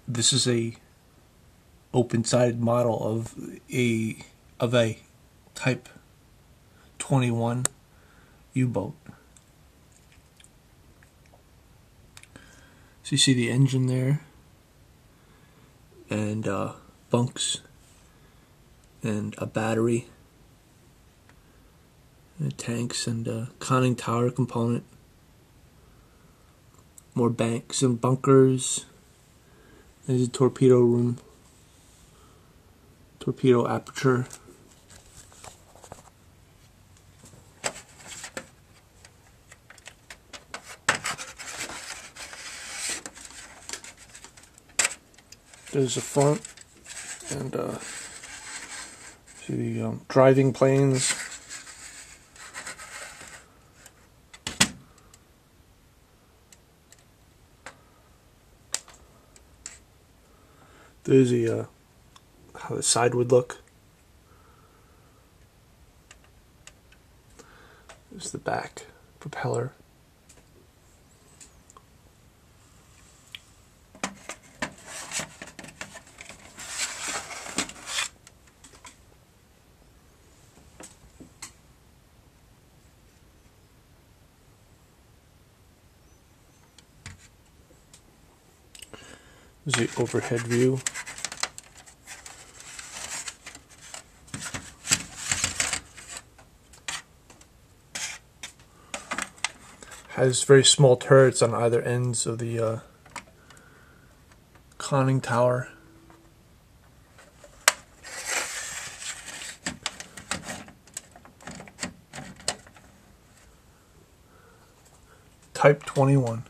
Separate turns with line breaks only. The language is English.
This is a open-sided model of a Type 21 U-boat. So you see the engine there, and bunks, and a battery, and tanks, and a conning tower component, more banks and bunkers. There's a torpedo room, torpedo aperture. There's the front, and see the driving planes. There's the how the side would look. There's the back propeller. There's the overhead view. Has very small turrets on either ends of the conning tower. Type 21.